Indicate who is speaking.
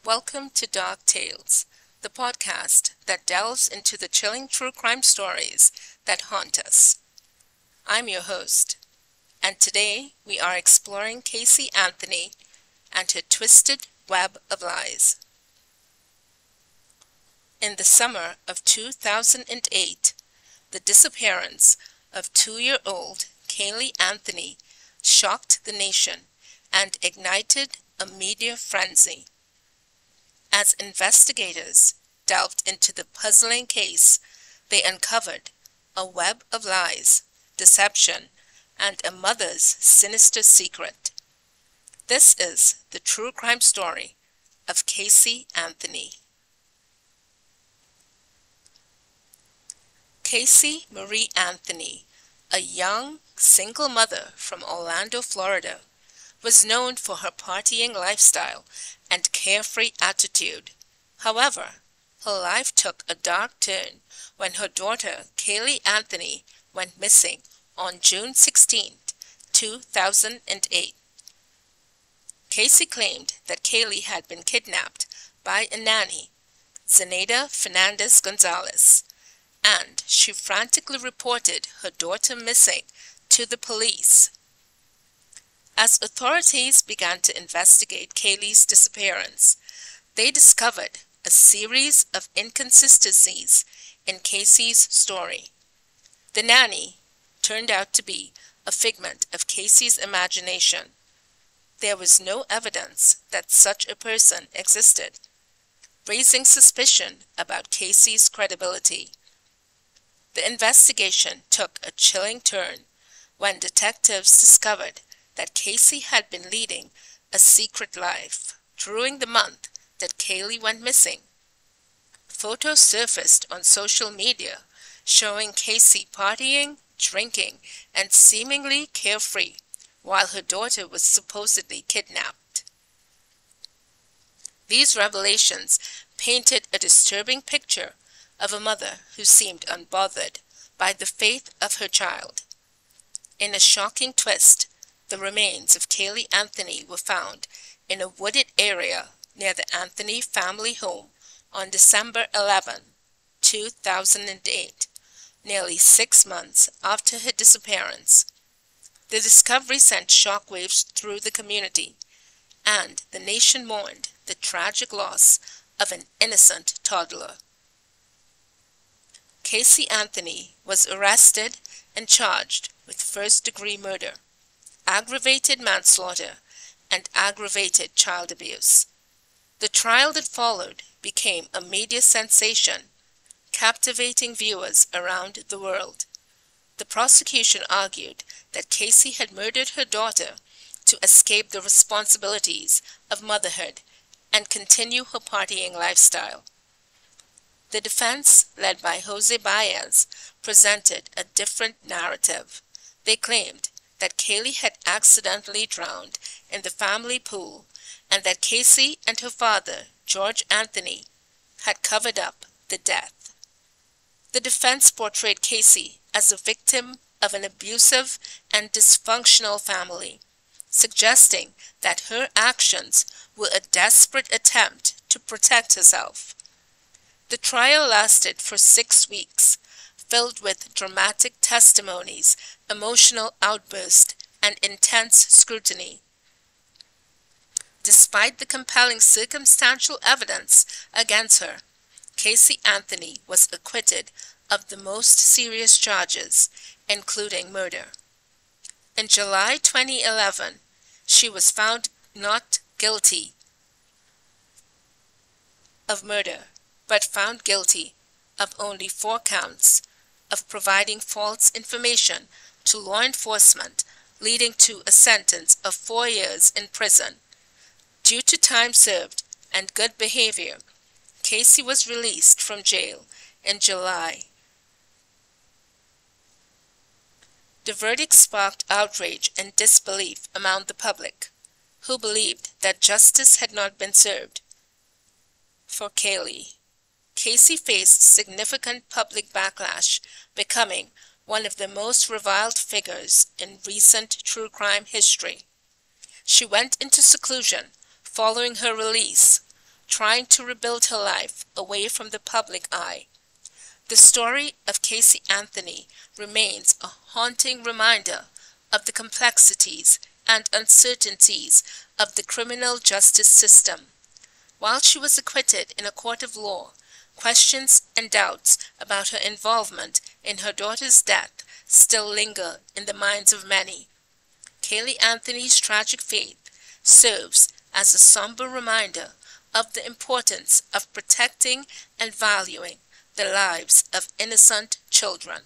Speaker 1: Welcome to Dark Tales, the podcast that delves into the chilling true crime stories that haunt us. I'm your host, and today we are exploring Casey Anthony and her twisted web of lies. In the summer of 2008, the disappearance of 2-year-old Caylee Anthony shocked the nation and ignited a media frenzy. As investigators delved into the puzzling case, they uncovered a web of lies, deception, and a mother's sinister secret. This is the true crime story of Casey Anthony. Casey Marie Anthony, a young, single mother from Orlando, Florida, was known for her partying lifestyle and carefree attitude. However, her life took a dark turn when her daughter Caylee Anthony went missing on June 16, 2008. Casey claimed that Caylee had been kidnapped by a nanny, Zenaida Fernandez Gonzalez, and she frantically reported her daughter missing to the police. As authorities began to investigate Caylee's disappearance, they discovered a series of inconsistencies in Casey's story. The nanny turned out to be a figment of Casey's imagination. There was no evidence that such a person existed, raising suspicion about Casey's credibility. The investigation took a chilling turn when detectives discovered that Casey had been leading a secret life during the month that Caylee went missing. Photos surfaced on social media showing Casey partying, drinking, and seemingly carefree while her daughter was supposedly kidnapped. These revelations painted a disturbing picture of a mother who seemed unbothered by the fate of her child. In a shocking twist, the remains of Caylee Anthony were found in a wooded area near the Anthony family home on December 11, 2008, nearly 6 months after her disappearance. The discovery sent shockwaves through the community, and the nation mourned the tragic loss of an innocent toddler. Casey Anthony was arrested and charged with first-degree murder, aggravated manslaughter, and aggravated child abuse. The trial that followed became a media sensation, captivating viewers around the world. The prosecution argued that Casey had murdered her daughter to escape the responsibilities of motherhood and continue her partying lifestyle. The defense, led by Jose Baez, presented a different narrative. They claimed that Caylee had accidentally drowned in the family pool and that Casey and her father, George Anthony, had covered up the death. The defense portrayed Casey as a victim of an abusive and dysfunctional family, suggesting that her actions were a desperate attempt to protect herself. The trial lasted for 6 weeks, filled with dramatic testimonies, emotional outbursts, and intense scrutiny. Despite the compelling circumstantial evidence against her, Casey Anthony was acquitted of the most serious charges, including murder. In July 2011, she was found not guilty of murder, but found guilty of only 4 counts of providing false information to law enforcement, leading to a sentence of 4 years in prison. Due to time served and good behavior, Casey was released from jail in July. The verdict sparked outrage and disbelief among the public, who believed that justice had not been served for Caylee. Casey faced significant public backlash, becoming one of the most reviled figures in recent true crime history. She went into seclusion following her release, trying to rebuild her life away from the public eye. The story of Casey Anthony remains a haunting reminder of the complexities and uncertainties of the criminal justice system. While she was acquitted in a court of law, questions and doubts about her involvement in her daughter's death still linger in the minds of many. Caylee Anthony's tragic fate serves as a somber reminder of the importance of protecting and valuing the lives of innocent children.